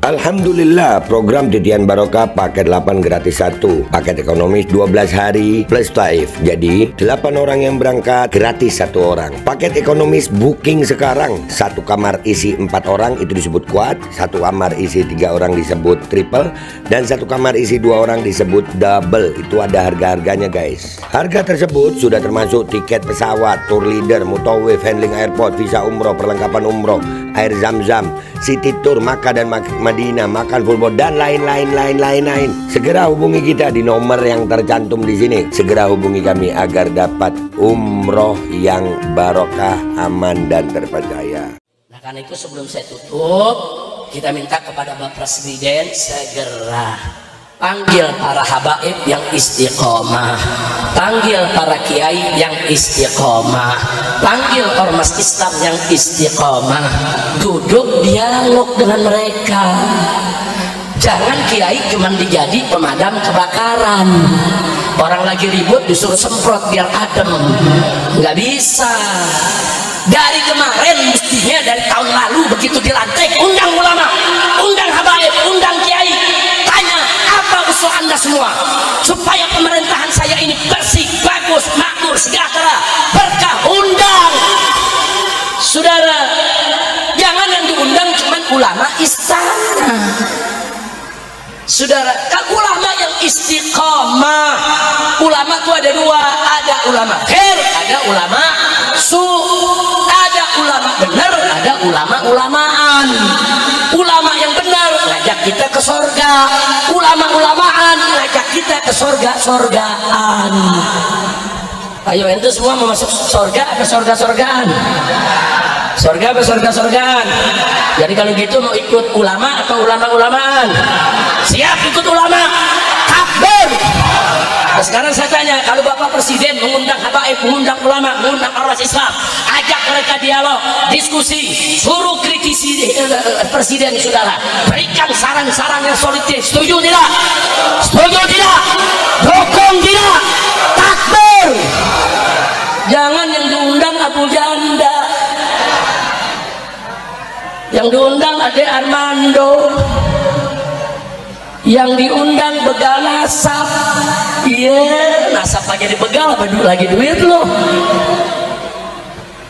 Alhamdulillah, program Titian Barokah paket 8 gratis 1, paket ekonomis 12 hari plus taif. Jadi 8 orang yang berangkat gratis 1 orang. Paket ekonomis booking sekarang, 1 kamar isi 4 orang itu disebut quad, 1 kamar isi 3 orang disebut triple, dan 1 kamar isi 2 orang disebut double. Itu ada harga-harganya guys. Harga tersebut sudah termasuk tiket pesawat, tour leader, mutawif, handling airport, visa umroh, perlengkapan umroh, air zam-zam, city tour, Makkah dan Madinah, makan full board, dan lain-lain. Segera hubungi kita di nomor yang tercantum di sini. Segera hubungi kami agar dapat umroh yang barokah, aman dan terpercaya. Nah, karena itu sebelum saya tutup, kita minta kepada Bapak Presiden segera panggil para habaib yang istiqomah, panggil para kiai yang istiqomah, panggil ormas Islam yang istiqomah, duduk dialog dengan mereka. Jangan kiai cuma dijadi pemadam kebakaran, orang lagi ribut disuruh semprot biar adem, nggak bisa. Dari kemarin mestinya dari tahun lalu begitu dilantik, undang ulama, undang habaib, undang kiai, tanya apa usul anda semua supaya pemerintahan saya ini bersih, bagus, makmur, sejahtera, berkah. Undang saudara, jangan yang diundang cuma ulama istana. Saudara, kan ulama yang istiqamah. Ulama itu ada 2, ada ulama khair, ada ulama su, ada ulama benar, ada ulama-ulamaan. Ulama yang benar ngajak kita ke sorga, ulama-ulamaan ngajak kita ke sorga-sorgaan. Ayo ente semua mau masuk sorga apa sorga-sorgaan? Sorga apa sorga-sorgaan? Jadi kalau gitu mau ikut ulama atau ulama-ulamaan? Siap ikut ulama? Takbir! Nah, sekarang saya tanya, kalau Bapak Presiden mengundang habaib, mengundang ulama, mengundang ormas Islam, ajak mereka dialog, diskusi, suruh kritisi Presiden saudara, berikan saran-saran yang solid. Setuju tidak? Setuju tidak? Dukung tidak? Takbir! Jangan yang diundang Abu Janda, yang diundang Ade Armando, yang diundang begal nasab. Iya, nasab aja dibegal, apa lagi duit lo.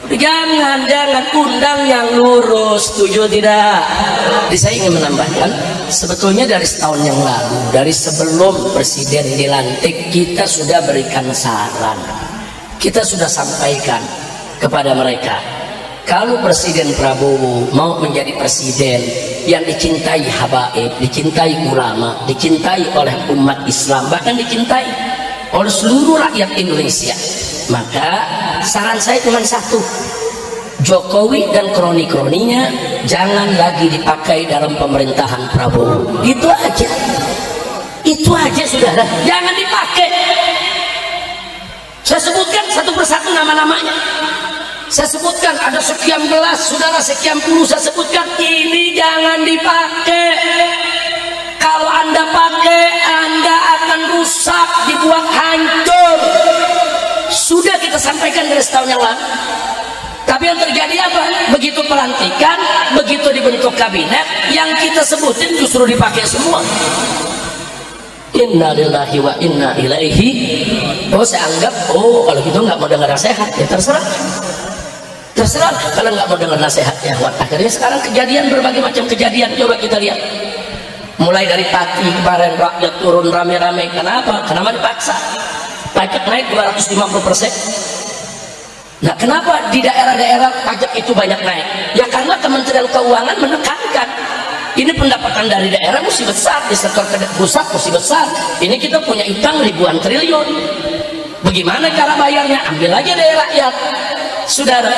Jangan undang yang lurus. Setuju tidak? Jadi saya ingin menambahkan, sebetulnya dari setahun yang lalu, dari sebelum Presiden dilantik, kita sudah berikan saran, kita sudah sampaikan kepada mereka, kalau Presiden Prabowo mau menjadi presiden yang dicintai habaib, dicintai ulama, dicintai oleh umat Islam, bahkan dicintai oleh seluruh rakyat Indonesia, maka saran saya cuma satu: Jokowi dan kroni-kroninya jangan lagi dipakai dalam pemerintahan Prabowo. Itu aja, itu aja saudara, jangan dipakai. Saya sebutkan satu persatu nama-namanya. Saya sebutkan ada sekian belas, saudara, sekian puluh. Saya sebutkan, ini jangan dipakai. Kalau anda pakai, anda akan rusak, dibuat hancur. Sudah kita sampaikan dari setahun yang lalu. Tapi yang terjadi apa? Begitu pelantikan, begitu dibentuk kabinet, yang kita sebutin justru dipakai semua. Inna lillahi wa inna ilaihi. Oh, saya anggap, oh kalau gitu nggak mau dengar nasihat, ya terserah. Terserah kalau nggak mau dengar nasihatnya. Akhirnya sekarang kejadian, berbagai macam kejadian. Coba kita lihat. Mulai dari Pati kemarin rakyat turun rame-rame. Kenapa? Kenapa dipaksa? Pajak naik 250%. Nah, kenapa di daerah-daerah pajak itu banyak naik? Ya karena Kementerian Keuangan menekankan. Ini pendapatan dari daerah mesti besar, di sektor pusat mesti besar. Ini kita punya utang ribuan triliun. Bagaimana cara bayarnya? Ambil aja dari rakyat. Saudara,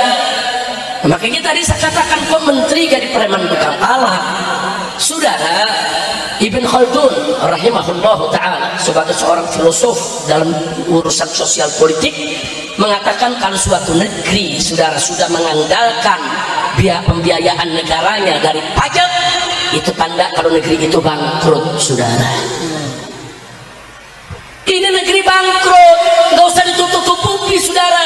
makanya tadi saya katakan kok menteri jadi preman tukang palak. Saudara, Ibn Khaldun rahimahullah ta'ala sebagai seorang filosof dalam urusan sosial politik mengatakan kalau suatu negeri saudara sudah mengandalkan biaya pembiayaan negaranya dari pajak, itu tanda kalau negeri itu bangkrut. Saudara, ini negeri bangkrut, nggak usah ditutup-tutupi saudara,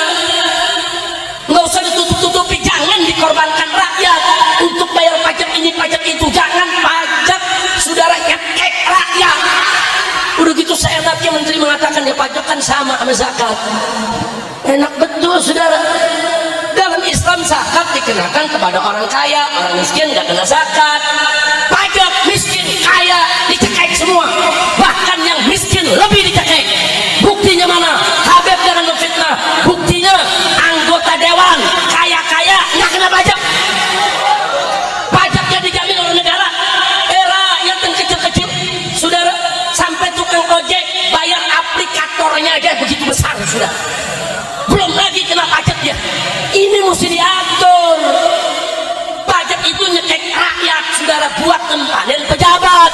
nggak usah ditutup-tutupi. Jangan dikorbankan rakyat untuk bayar pajak ini pajak itu. Jangan pajak pajakan ya pajakan sama zakat. Enak betul saudara. Dalam Islam zakat dikenakan kepada orang kaya, orang miskin nggak kena zakat. Pajak miskin kaya dicekek semua, bahkan yang miskin lebih dicekek. Buktinya mana? Habib jangan memfitnah. Buktinya anggota dewan kaya-kaya nggak kena pajak. Pajaknya dijamin oleh negara. Rakyat yang kecil-kecil saudara, sampai tukang ojek bayar aplikatornya aja begitu besar sudah, belum lagi kena pajak dia. Ini mesti diatur. Pajak itu nyekek rakyat saudara, buat nempanin pejabat.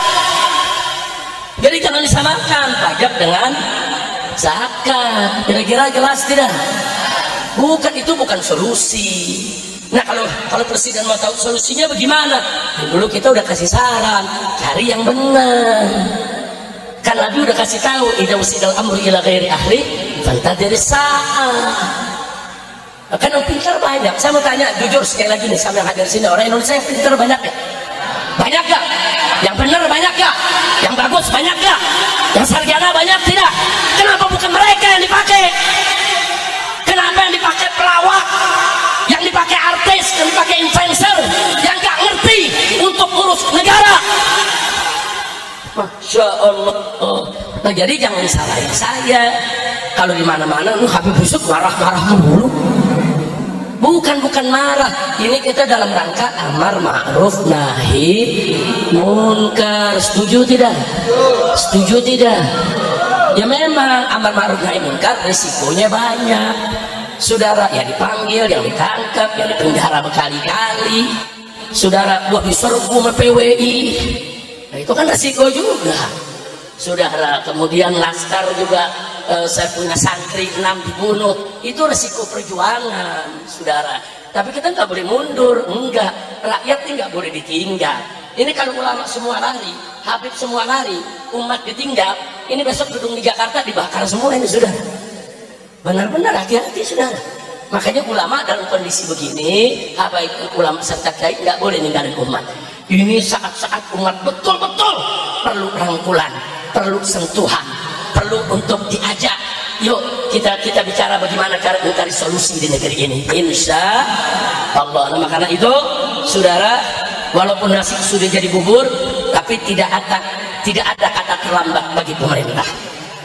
Jadi jangan disamakan pajak dengan zakat. Kira-kira jelas tidak? Bukan, itu bukan solusi. Nah kalau presiden mau tahu solusinya bagaimana, dulu kita udah kasih saran, cari yang benar. Kan Nabi udah kasih tahu, idza usidal amru ila ghairi ahli fantadhir sa'ah. Kan yang pintar banyak. Saya mau tanya jujur sekali lagi nih sama yang hadir sini, orang Indonesia yang pintar banyak ya? Banyak gak? Yang benar banyak gak? Yang bagus banyak gak? Yang sarjana banyak tidak? Kenapa bukan mereka yang dipakai? Kenapa yang dipakai pelawak, yang dipakai artis, yang dipakai influencer, yang gak ngerti untuk urus negara? Masya Allah. Nah jadi jangan salahin saya. Kalau di mana-mana lu Habib Yusuf marah-marah mulu. Bukan marah. Ini kita dalam rangka amar ma'ruf nahi munkar. Setuju tidak? Setuju tidak? Ya memang amar ma'ruf nahi munkar resikonya banyak. Saudara, yang dipanggil, yang ditangkap, yang dipenjara berkali-kali. Saudara, buat diserbu sama PWI. Nah itu kan resiko juga. Saudara, kemudian laskar juga, saya punya santri 6 dibunuh. Itu resiko perjuangan, saudara. Tapi kita nggak boleh mundur, enggak. Rakyat ini nggak boleh ditinggal. Ini kalau ulama semua lari, Habib semua lari, umat ditinggal, ini besok gedung di Jakarta dibakar semua ini, saudara. Benar-benar hati-hati, saudara. Makanya ulama dalam kondisi begini, habaib ulama serta kiai nggak boleh ninggalin umat. Ini saat-saat umat betul-betul perlu rangkulan, perlu sentuhan, perlu untuk diajak. Yuk kita bicara bagaimana cara mencari solusi di negeri ini. Insya Allah. Nah, karena itu, saudara, walaupun nasi sudah jadi bubur, tapi tidak ada kata terlambat bagi pemerintah.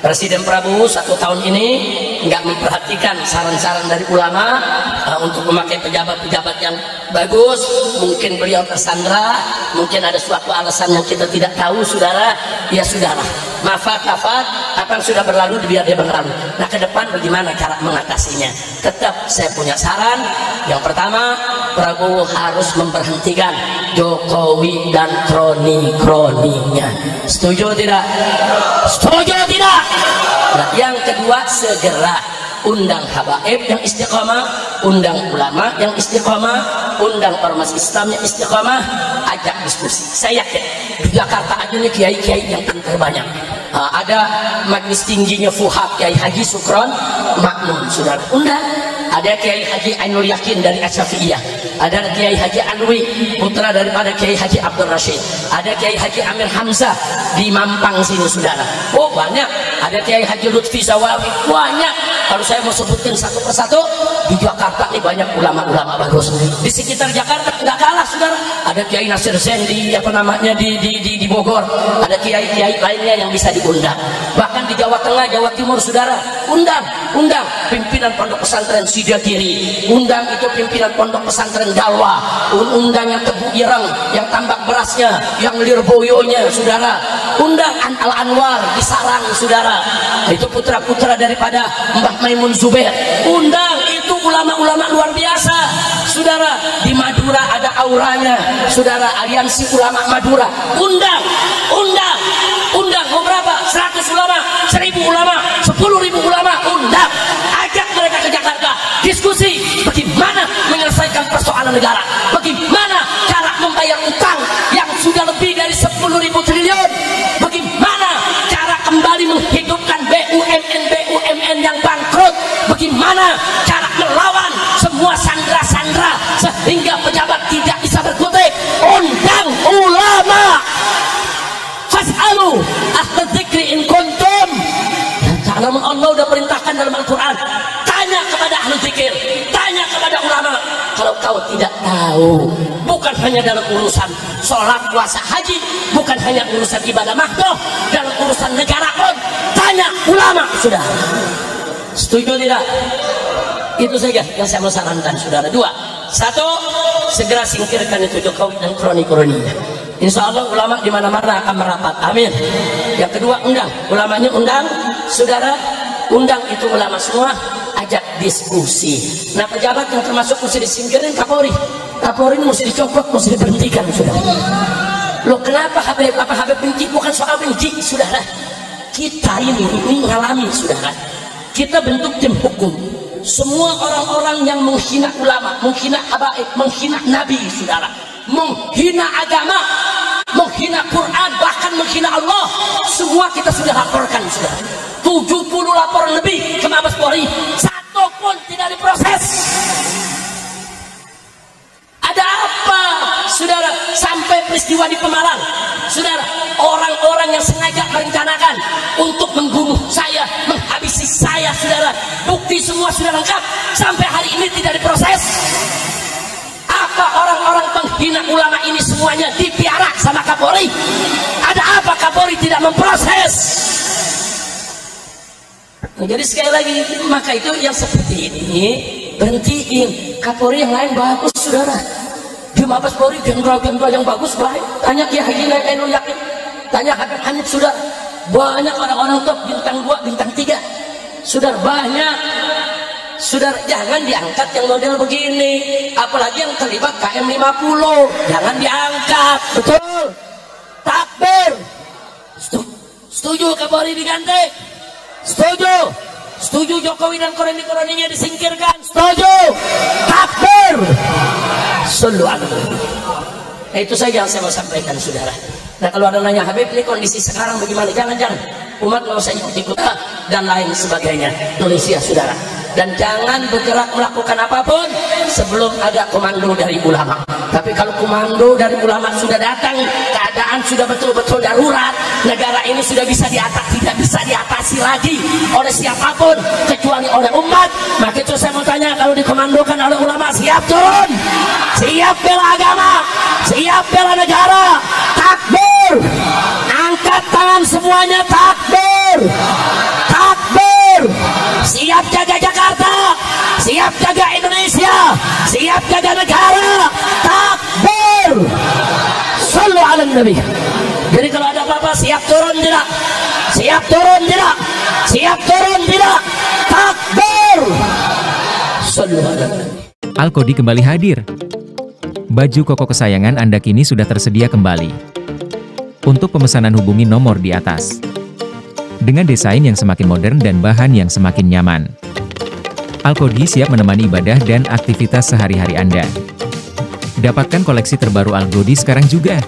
Presiden Prabowo 1 tahun ini nggak memperhatikan saran-saran dari ulama untuk memakai pejabat-pejabat yang bagus. Mungkin beliau tersandra, mungkin ada suatu alasan yang kita tidak tahu, saudara. Ya sudahlah, mafat apa yang sudah berlalu biar dia berlalu. Nah ke depan bagaimana cara mengatasinya? Tetap saya punya saran. Yang pertama, Prabowo harus memberhentikan Jokowi dan kroni-kroninya. Setuju tidak? Setuju tidak? Nah, yang kedua, segera undang habaib yang istiqomah, undang ulama yang istiqomah, undang ormas Islam yang istiqomah, ajak diskusi. Saya yakin di Jakarta aja nih kiai-kiai yang pintar banyak. Ada majelis tingginya Fuhab Kiai Haji Sukron Makmun, saudara, undang. Ada Kiai Haji Ainul Yakin dari Asyafi'iyah, ada Kiai Haji Alwi putra daripada Kiai Haji Abdul Rashid, ada Kiai Haji Amir Hamzah di Mampang sini, saudara. Oh banyak. Ada Kiai Haji Lutfi Zawawi, banyak. Kalau saya mau sebutin satu persatu, di Jakarta ini banyak ulama-ulama bagus. Di sekitar Jakarta nggak kalah, saudara. Ada Kiai Nasir Zain di di Bogor, ada kiai-kiai lainnya yang bisa diundang. Bahkan di Jawa Tengah, Jawa Timur, saudara, undang pimpinan pondok pesantren Sidia Kiri, undang itu pimpinan pondok pesantren Dalwa, undang yang Tebu Ireng, yang tambak berasnya, yang Lirboyonya, saudara, undang Al Anwar di Sarang, saudara, itu putra-putra daripada Mbah Maimun Zubair, undang. Itu ulama-ulama luar biasa, saudara. Di Madura ada auranya, saudara, Aliansi Ulama Madura, undang. Mau berapa? 100 ulama, 1000 ulama, 10.000 ulama, undang. Ajak mereka ke Jakarta, diskusi bagaimana menyelesaikan persoalan negara, bagaimana cara membayar utang yang sudah lebih dari 10.000 triliun, bagaimana cara kembali menghidupkan BUMN yang bangkrut, bagaimana cara melawan semua sandra-sandra sehingga pejabat tidak bisa berkutik. Undang ulama. Fas'alu ahla dzikri in kuntum ta'lamun. Allah udah perintahkan dalam Al-Quran, tanya kepada ahli zikir, tanya kepada ulama. Kalau kau tidak tahu, bukan hanya dalam urusan sholat, puasa, haji, bukan hanya urusan ibadah mahdoh, dalam urusan negara pun tanya ulama. Sudah, setuju tidak? Itu saja yang saya mau sarankan saudara. Dua, satu, segera singkirkan itu Jokowi dan kroni-kroninya. Insya Allah ulama di mana-mana akan merapat. Amin. Yang kedua, undang ulamanya, undang saudara, undang itu ulama semua, ajak diskusi. Nah, pejabat yang termasuk mesti disingkirin Kapolri. Kapolri ini mesti dicopot, mesti diberhentikan saudara. Loh, kenapa Habib? Apa Habib benci? Bukan soal benci saudara. Kita ini mengalami saudara. Kita bentuk tim hukum. Semua orang-orang yang menghina ulama, menghina habaib, menghina nabi saudara, menghina agama, menghina Quran, bahkan menghina Allah, semua kita sudah laporkan saudara. 70 laporan lebih ke Mabes Polri, satu pun tidak diproses. Ada apa saudara sampai peristiwa di Pemalang saudara? Orang-orang yang sengaja merencanakan untuk membunuh saya, menghabisi saya saudara, bukti semua sudah lengkap, sampai hari ini tidak diproses. Apa orang-orang penghina ulama ini semuanya dipiara sama Kapolri? Ada apa Kapolri tidak memproses? Nah, jadi sekali lagi, maka itu yang seperti ini berhentiin. Kapolri yang lain bagus saudara, di Mabes Polri jenderal-jenderal yang bagus baik. Tanya Kiai Haji Ainul Yakin, tanya Habib Hanif saudara, banyak orang-orang top bintang 2, bintang 3 saudara, banyak saudara. Jangan diangkat yang model begini, apalagi yang terlibat KM 50, jangan diangkat. Betul, takbir. Setuju Kapolri diganti? Setuju. Setuju Jokowi dan kroni-kroninya disingkirkan? Setuju. Takbir. Sallu alaihi. Nah, itu saja yang saya mau sampaikan saudara. Nah, kalau ada nanya Habib ini kondisi sekarang bagaimana, jangan umat nggak usah ikut-ikut dan lain sebagainya, tulis ya saudara. Dan jangan bergerak melakukan apapun sebelum ada komando dari ulama. Tapi kalau komando dari ulama sudah datang, keadaan sudah betul-betul darurat, negara ini sudah bisa tidak bisa diatasi lagi oleh siapapun kecuali oleh umat. Maka itu saya mau tanya, kalau dikomandokan oleh ulama, siap turun, siap bela agama, siap bela negara, takbir, angkat tangan semuanya, takbir, takbir, siap jaga Jakarta, siap jaga Indonesia, siap jaga negara, takbir, sallu ala nabi. Jadi kalau ada apa-apa, siap turun tidak, siap turun tidak, siap turun tidak, takbir, sallu ala nabi. Al-Qodi kembali hadir. Baju koko kesayangan Anda kini sudah tersedia kembali. Untuk pemesanan hubungi nomor di atas. Dengan desain yang semakin modern dan bahan yang semakin nyaman. Al-Qodi siap menemani ibadah dan aktivitas sehari-hari Anda. Dapatkan koleksi terbaru Al-Qodi sekarang juga.